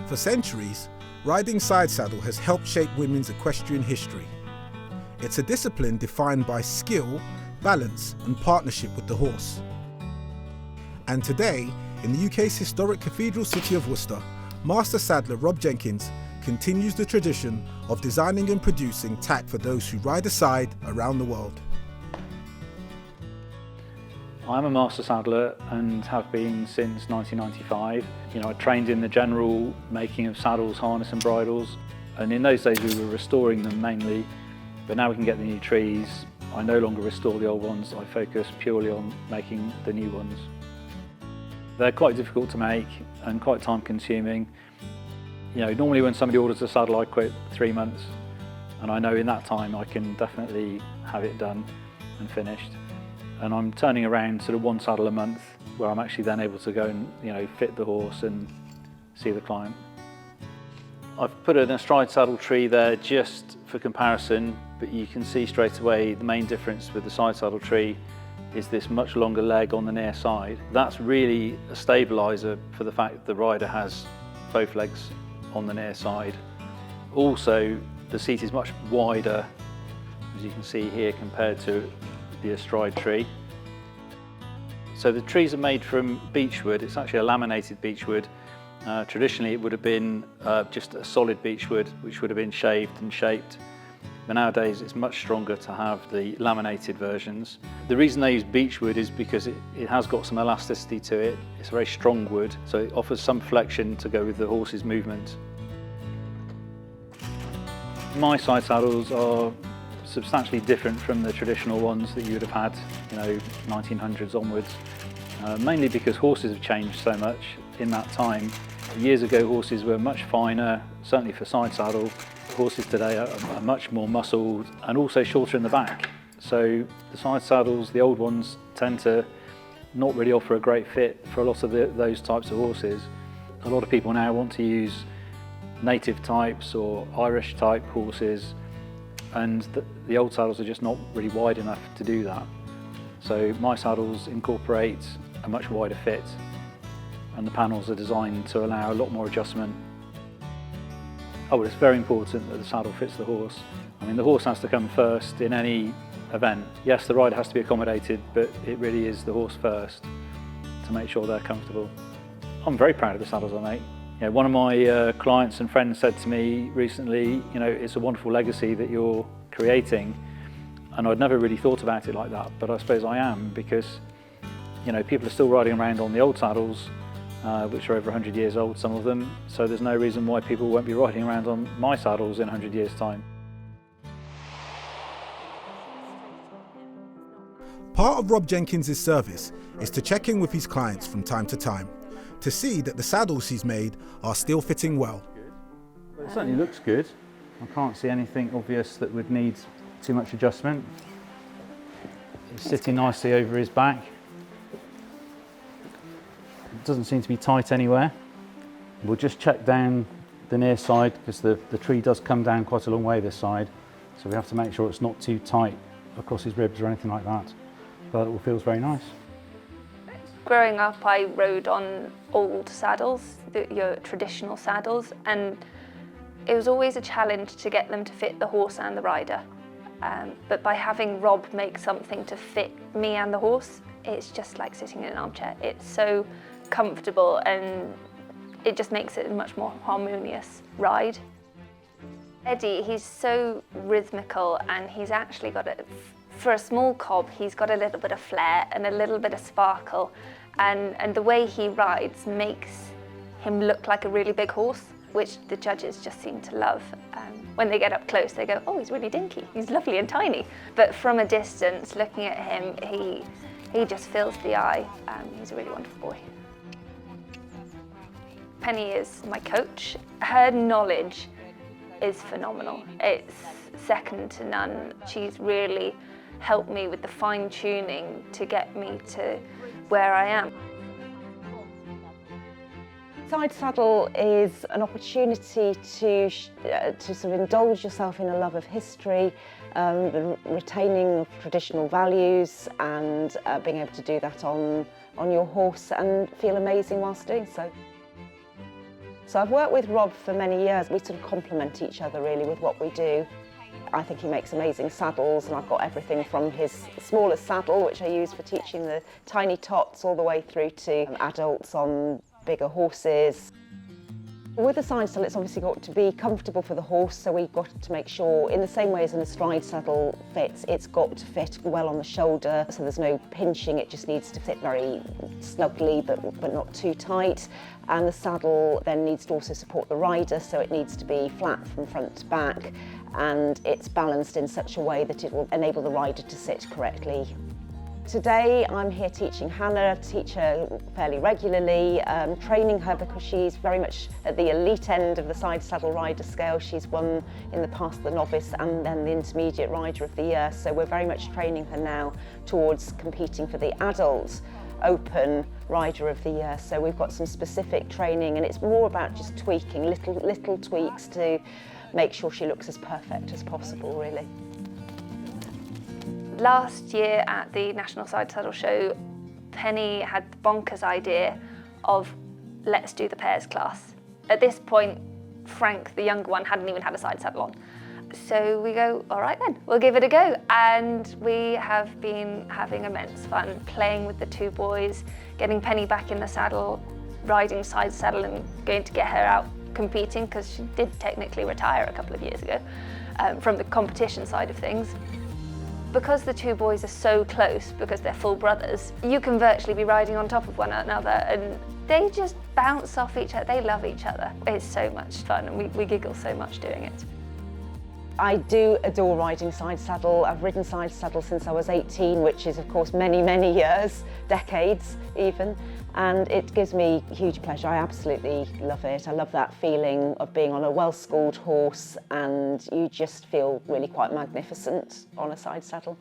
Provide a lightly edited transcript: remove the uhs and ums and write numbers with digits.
For centuries, riding side saddle has helped shape women's equestrian history. It's a discipline defined by skill, balance and partnership with the horse. And today, in the UK's historic cathedral city of Worcester, Master Saddler Rob Jenkins continues the tradition of designing and producing tack for those who ride aside around the world. I'm a Master Saddler and have been since 1995. I trained in the general making of saddles, harness and bridles, and in those days we were restoring them mainly, but now we can get the new trees. I no longer restore the old ones, I focus purely on making the new ones. They're quite difficult to make and quite time consuming. Normally when somebody orders a saddle I quote 3 months, and I know in that time I can definitely have it done and finished. And I'm turning around sort of 1 saddle a month where I'm actually then able to go and fit the horse and see the client. I've put an astride saddle tree there just for comparison, but you can see straight away the main difference with the side saddle tree is this much longer leg on the near side. That's really a stabiliser for the fact that the rider has both legs on the near side. Also, the seat is much wider, as you can see here, compared to the astride tree. So the trees are made from beechwood. It's actually a laminated beechwood. Traditionally it would have been just a solid beechwood which would have been shaved and shaped, but nowadays it's much stronger to have the laminated versions. The reason they use beechwood is because it has got some elasticity to it. It's a very strong wood, so it offers some flexion to go with the horse's movement. My side saddles are substantially different from the traditional ones that you would have had, 1900s onwards, mainly because horses have changed so much in that time. Years ago horses were much finer, certainly for side saddle. Horses today are much more muscled and also shorter in the back. So the side saddles, the old ones, tend to not really offer a great fit for a lot of those types of horses. A lot of people now want to use native types or Irish type horses, and the old saddles are just not really wide enough to do that. So my saddles incorporate a much wider fit, and the panels are designed to allow a lot more adjustment. It's very important that the saddle fits the horse. The horse has to come first in any event. Yes, the rider has to be accommodated, but it really is the horse first to make sure they're comfortable. I'm very proud of the saddles I make. One of my clients and friends said to me recently, it's a wonderful legacy that you're creating, and I'd never really thought about it like that, but I suppose I am, because people are still riding around on the old saddles, which are over 100 years old, some of them, so there's no reason why people won't be riding around on my saddles in 100 years' time. Part of Rob Jenkins' service is to check in with his clients from time to time, to see that the saddles he's made are still fitting well. It certainly looks good. I can't see anything obvious that would need too much adjustment. It's sitting nicely over his back. It doesn't seem to be tight anywhere. We'll just check down the near side, because the tree does come down quite a long way this side, so we have to make sure it's not too tight across his ribs or anything like that, but it all feels very nice. Growing up, I rode on old saddles, your traditional saddles, and it was always a challenge to get them to fit the horse and the rider. But by having Rob make something to fit me and the horse, it's just like sitting in an armchair. It's so comfortable and it just makes it a much more harmonious ride. Eddie, he's so rhythmical, and he's actually got for a small cob, he's got a little bit of flair and a little bit of sparkle, and the way he rides makes him look like a really big horse, which the judges just seem to love. When they get up close, they go, "Oh, he's really dinky, he's lovely and tiny." But from a distance, looking at him, he just fills the eye. He's a really wonderful boy. Penny is my coach. Her knowledge is phenomenal. It's second to none. She's really helped me with the fine-tuning to get me to where I am. Side saddle is an opportunity to sort of indulge yourself in a love of history, the retaining of traditional values, and being able to do that on your horse and feel amazing whilst doing so. So I've worked with Rob for many years. We sort of complement each other really with what we do. I think he makes amazing saddles, and I've got everything from his smallest saddle, which I use for teaching the tiny tots, all the way through to adults on bigger horses. With a side saddle, it's obviously got to be comfortable for the horse, so we've got to make sure, in the same way as an astride saddle fits, it's got to fit well on the shoulder, so there's no pinching. It just needs to fit very snugly, but not too tight. And the saddle then needs to also support the rider, so it needs to be flat from front to back, and it's balanced in such a way that it will enable the rider to sit correctly. Today I'm here teaching Hannah. I teach her fairly regularly, training her because she's very much at the elite end of the side saddle rider scale. She's won in the past the novice and then the intermediate rider of the year, so we're very much training her now towards competing for the adult open rider of the year. So we've got some specific training, and it's more about just tweaking little tweaks to make sure she looks as perfect as possible, really. Last year at the National Side Saddle Show, Penny had the bonkers idea of let's do the pairs class. At this point, Frank, the younger one, hadn't even had a side saddle on. So we go, all right then, we'll give it a go. And we have been having immense fun playing with the two boys, getting Penny back in the saddle, riding side saddle and going to get her out competing, because she did technically retire a couple of years ago from the competition side of things. Because the two boys are so close, because they're full brothers, you can virtually be riding on top of one another and they just bounce off each other. They love each other. It's so much fun, and we giggle so much doing it. I do adore riding side saddle. I've ridden side saddle since I was 18, which is of course many years, decades even, and it gives me huge pleasure. I absolutely love it. I love that feeling of being on a well-schooled horse, and you just feel really quite magnificent on a side saddle.